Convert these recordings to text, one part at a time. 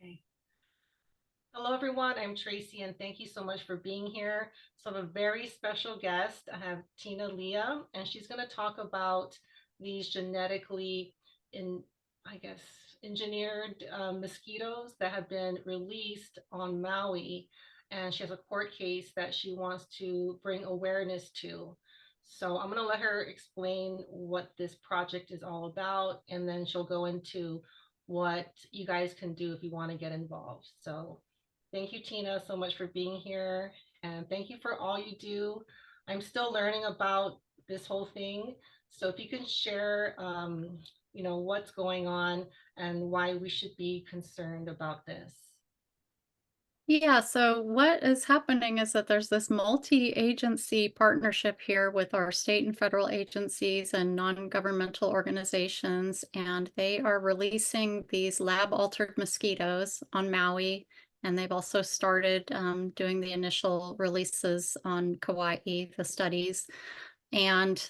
Okay. Hello, everyone. I'm Tracy, and thank you so much for being here. So, I have a very special guest. I have Tina Leah, and she's going to talk about these genetically, in I guess, engineered mosquitoes that have been released on Maui. And she has a court case that she wants to bring awareness to. So, I'm going to let her explain what this project is all about, and then she'll go into what you guys can do if you want to get involved. So, thank you, Tina, so much for being here. And thank you for all you do. I'm still learning about this whole thing. So if you can share, what's going on and why we should be concerned about this. Yeah, so what is happening is that there's this multi-agency partnership here with our state and federal agencies and non-governmental organizations, and they are releasing these lab-altered mosquitoes on Maui, and they've also started doing the initial releases on Kauai, the studies. And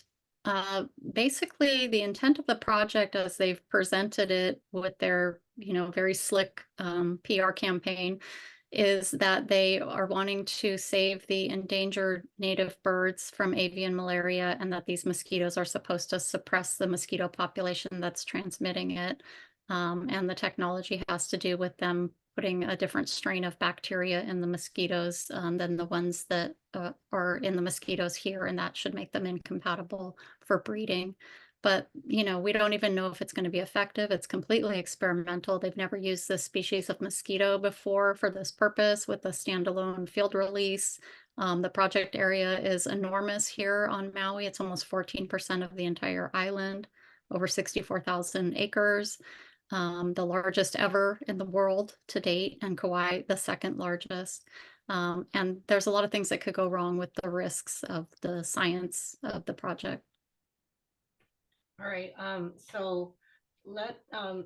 basically, the intent of the project, as they've presented it with their, very slick PR campaign, is that they are wanting to save the endangered native birds from avian malaria, and that these mosquitoes are supposed to suppress the mosquito population that's transmitting it. And the technology has to do with them putting a different strain of bacteria in the mosquitoes than the ones that are in the mosquitoes here, and that should make them incompatible for breeding. But, we don't even know if it's going to be effective. It's completely experimental. They've never used this species of mosquito before for this purpose with a standalone field release. The project area is enormous here on Maui. It's almost 14% of the entire island, over 64,000 acres, the largest ever in the world to date, and Kauai, the second largest. And there's a lot of things that could go wrong with the risks of the science of the project. All right. So let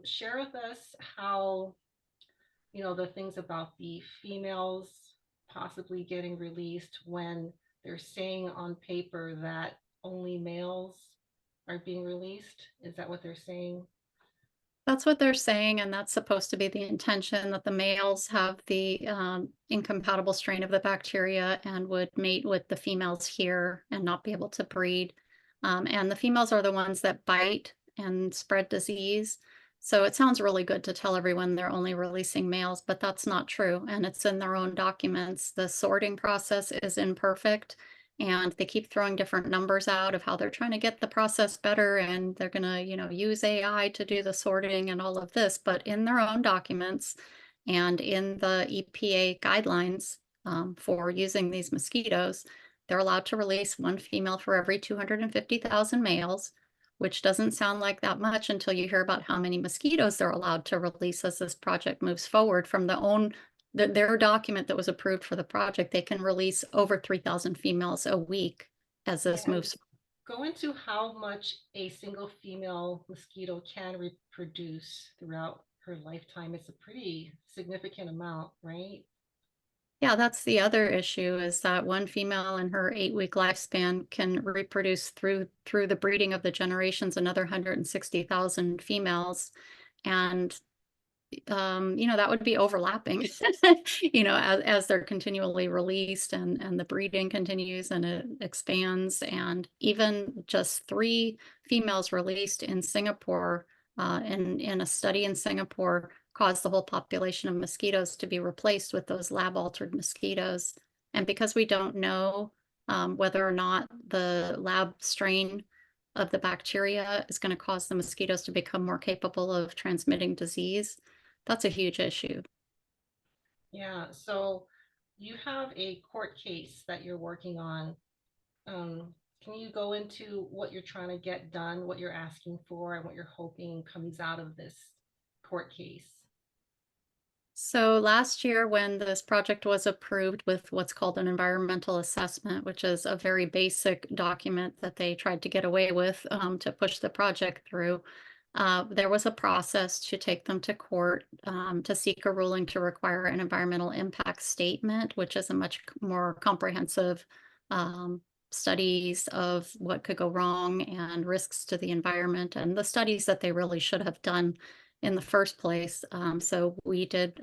share with us how, the things about the females possibly getting released when they're saying on paper that only males are being released. Is that what they're saying? That's what they're saying, and that's supposed to be the intention, that the males have the incompatible strain of the bacteria and would mate with the females here and not be able to breed. And the females are the ones that bite and spread disease. So it sounds really good to tell everyone they're only releasing males, but that's not true. And it's in their own documents. The sorting process is imperfect, and they keep throwing different numbers out of how they're trying to get the process better, and they're going to use AI to do the sorting and all of this. But in their own documents and in the EPA guidelines for using these mosquitoes, they're allowed to release one female for every 250,000 males, which doesn't sound like that much until you hear about how many mosquitoes they're allowed to release as this project moves forward. From their document that was approved for the project, they can release over 3,000 females a week as this And moves. go into how much a single female mosquito can reproduce throughout her lifetime. It's a pretty significant amount, right? Yeah, that's the other issue, is that one female in her 8-week lifespan can reproduce through the breeding of the generations another 160,000 females. And that would be overlapping, as they're continually released, and the breeding continues and it expands. And even just 3 females released in Singapore, in a study in Singapore, caused the whole population of mosquitoes to be replaced with those lab altered mosquitoes. And because we don't know whether or not the lab strain of the bacteria is going to cause the mosquitoes to become more capable of transmitting disease, that's a huge issue. Yeah. So you have a court case that you're working on. Can you go into what you're trying to get done, what you're asking for, and what you're hoping comes out of this court case? So last year, when this project was approved with what's called an environmental assessment, which is a very basic document that they tried to get away with to push the project through, there was a process to take them to court to seek a ruling to require an environmental impact statement, which is a much more comprehensive studies of what could go wrong and risks to the environment, and the studies that they really should have done in the first place. So we did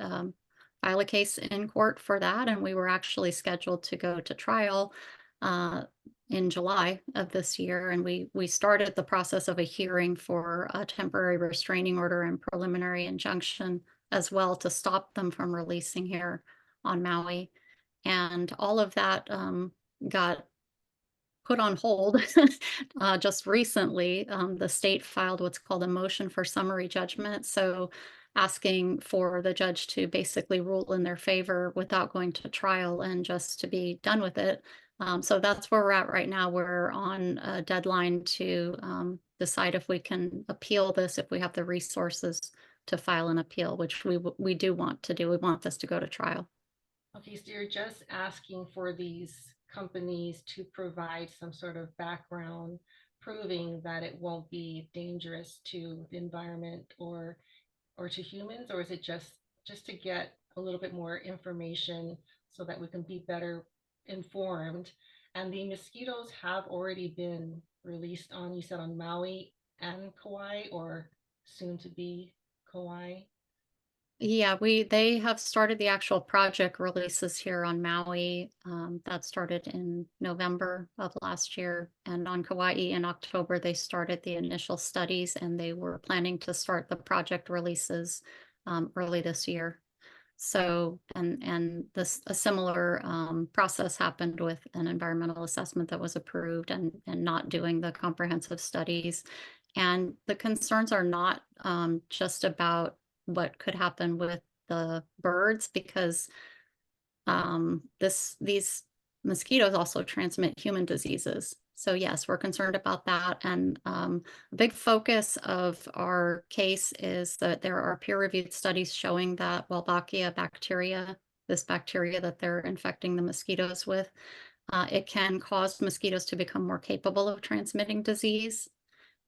file a case in court for that, and we were actually scheduled to go to trial uh, in July of this year. And we started the process of a hearing for a temporary restraining order and preliminary injunction as well to stop them from releasing here on Maui. And all of that got put on hold just recently. The state filed what's called a motion for summary judgment. So asking for the judge to basically rule in their favor without going to trial and just to be done with it. So that's where we're at right now. We're on a deadline to decide if we can appeal this, if we have the resources to file an appeal, which we do want to do. We want this to go to trial. Okay, so you're just asking for these companies to provide some sort of background proving that it won't be dangerous to the environment or to humans, or is it just to get a little bit more information so that we can be better informed? And the mosquitoes have already been released on, you said, on Maui and Kauai, or soon to be Kauai. Yeah, they have started the actual project releases here on Maui. That started in November of last year, and on Kauai in October they started the initial studies, and they were planning to start the project releases early this year. So, and this a similar process happened with an environmental assessment that was approved, and not doing the comprehensive studies. And the concerns are not just about what could happen with the birds, because these mosquitoes also transmit human diseases. So yes, we're concerned about that. And a big focus of our case is that there are peer-reviewed studies showing that Wolbachia bacteria, this bacteria that they're infecting the mosquitoes with, it can cause mosquitoes to become more capable of transmitting disease.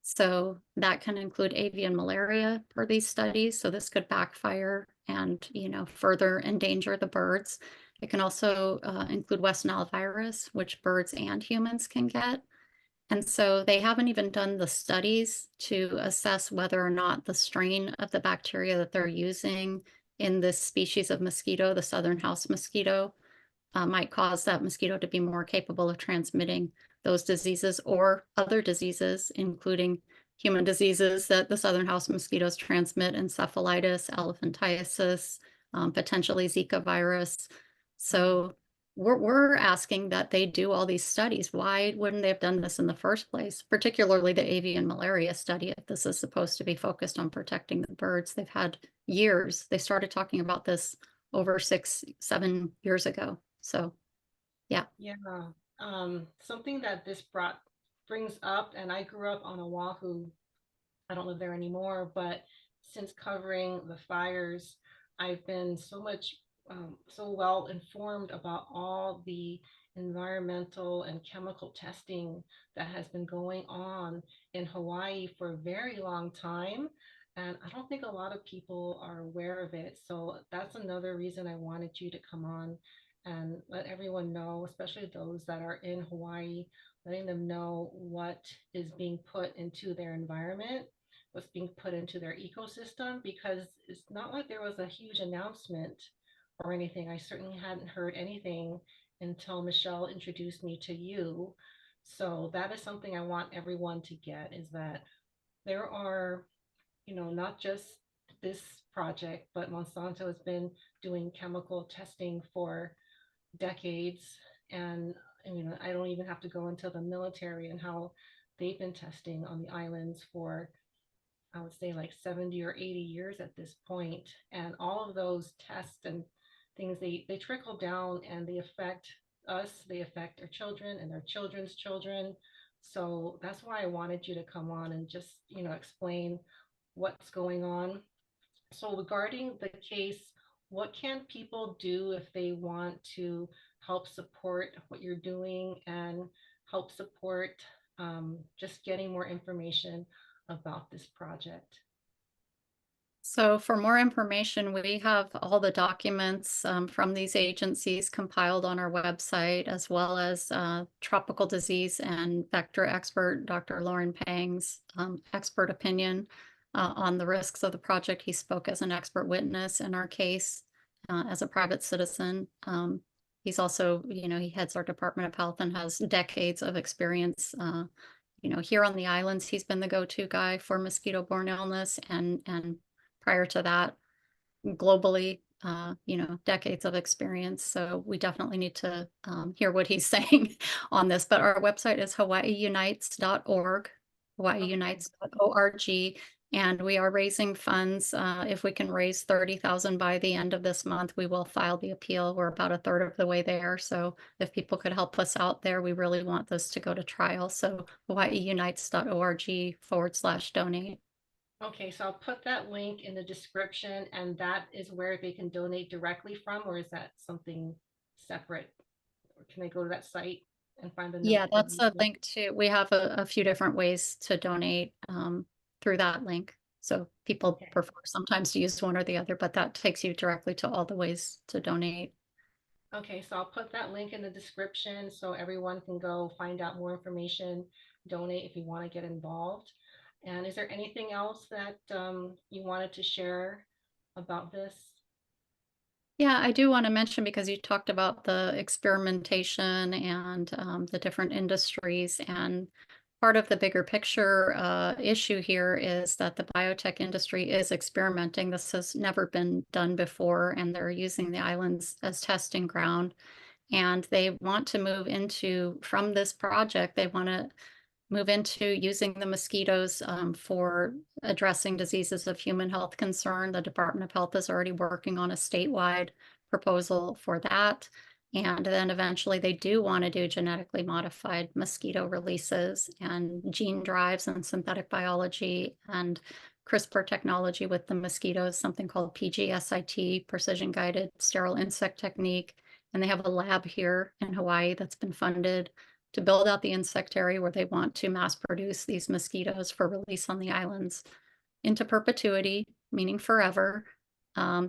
So that can include avian malaria per these studies. So this could backfire and, further endanger the birds. It can also include West Nile virus, which birds and humans can get. And so they haven't even done the studies to assess whether or not the strain of the bacteria that they're using in this species of mosquito, the southern house mosquito, might cause that mosquito to be more capable of transmitting those diseases or other diseases, including human diseases that the southern house mosquitoes transmit: encephalitis, elephantiasis, potentially Zika virus. So we're asking that they do all these studies. Why wouldn't they have done this in the first place? Particularly the avian malaria study, if this is supposed to be focused on protecting the birds. They've had years. They started talking about this over 6, 7 years ago. So, yeah. Yeah. Something that this brings up, and I grew up on Oahu. I don't live there anymore, but since covering the fires, I've been so well informed about all the environmental and chemical testing that has been going on in Hawaii for a very long time. And I don't think a lot of people are aware of it. So that's another reason I wanted you to come on and let everyone know, especially those that are in Hawaii, letting them know what is being put into their environment, what's being put into their ecosystem, because it's not like there was a huge announcement or anything. I certainly hadn't heard anything until Michelle introduced me to you. So that is something I want everyone to get, is that there are, not just this project, but Monsanto has been doing chemical testing for decades. And I don't even have to go into the military and how they've been testing on the islands for, I would say, like 70 or 80 years at this point. And all of those tests and things, they trickle down and they affect us, they affect our children and their children's children. So that's why I wanted you to come on and just, explain what's going on. So regarding the case, what can people do if they want to help support what you're doing and help support just getting more information about this project? So for more information, we have all the documents from these agencies compiled on our website, as well as tropical disease and vector expert Dr. Lauren Pang's expert opinion. on the risks of the project. He spoke as an expert witness in our case as a private citizen. He's also, he heads our Department of Health and has decades of experience. Here on the islands, he's been the go-to guy for mosquito-borne illness, and prior to that, globally, decades of experience. So we definitely need to hear what he's saying on this. But our website is hawaiiunites.org, Okay. hawaiiunites.org. And we are raising funds. If we can raise 30,000 by the end of this month, we will file the appeal. We're about a third of the way there. So if people could help us out there, we really want this to go to trial. So hawaiiunites.org/donate. Okay, so I'll put that link in the description, and that is where they can donate directly from, or is that something separate? Or can they go to that site and find the Yeah, that's a donation? link to we have a few different ways to donate, through that link. So people Okay. prefer sometimes to use one or the other, but that takes you directly to all the ways to donate. Okay, so I'll put that link in the description so everyone can go find out more information, donate if you want to get involved. And is there anything else that you wanted to share about this? Yeah, I do wanna mention because you talked about the experimentation and, the different industries, and part of the bigger picture, issue here is that the biotech industry is experimenting. This has never been done before, and they're using the islands as testing ground, and they want to move into from this project, they wanna move into using the mosquitoes for addressing diseases of human health concern. The Department of Health is already working on a statewide proposal for that. And then eventually they do want to do genetically modified mosquito releases and gene drives and synthetic biology and CRISPR technology with the mosquitoes, something called PGSIT, precision guided sterile insect technique. And they have a lab here in Hawaii that's been funded to build out the insectary where they want to mass produce these mosquitoes for release on the islands into perpetuity, meaning forever.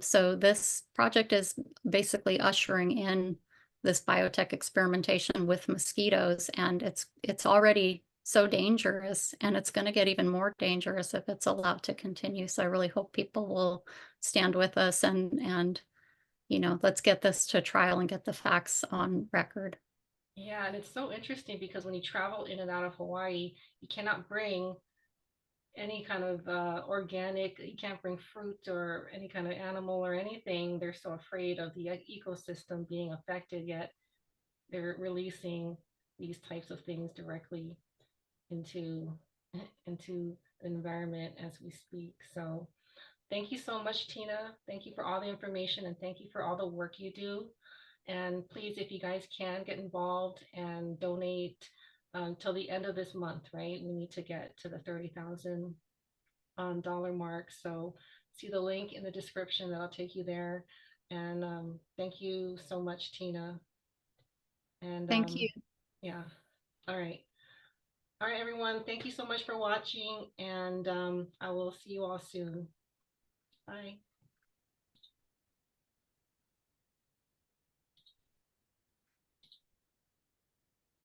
So this project is basically ushering in this biotech experimentation with mosquitoes, and it's already so dangerous, and it's going to get even more dangerous if it's allowed to continue. So I really hope people will stand with us and let's get this to trial and get the facts on record. Yeah, and it's so interesting because when you travel in and out of Hawaii, you cannot bring any kind of organic, you can't bring fruit or any kind of animal or anything. They're so afraid of the ecosystem being affected, yet they're releasing these types of things directly into into the environment as we speak. So thank you so much, Tina. Thank you for all the information and thank you for all the work you do. And please, if you guys can get involved and donate till the end of this month, right? We need to get to the 30,000 dollar mark. So see the link in the description that'll take you there. And thank you so much, Tina. And Thank you. yeah, all right. All right, everyone. Thank you so much for watching, and I will see you all soon. Bye.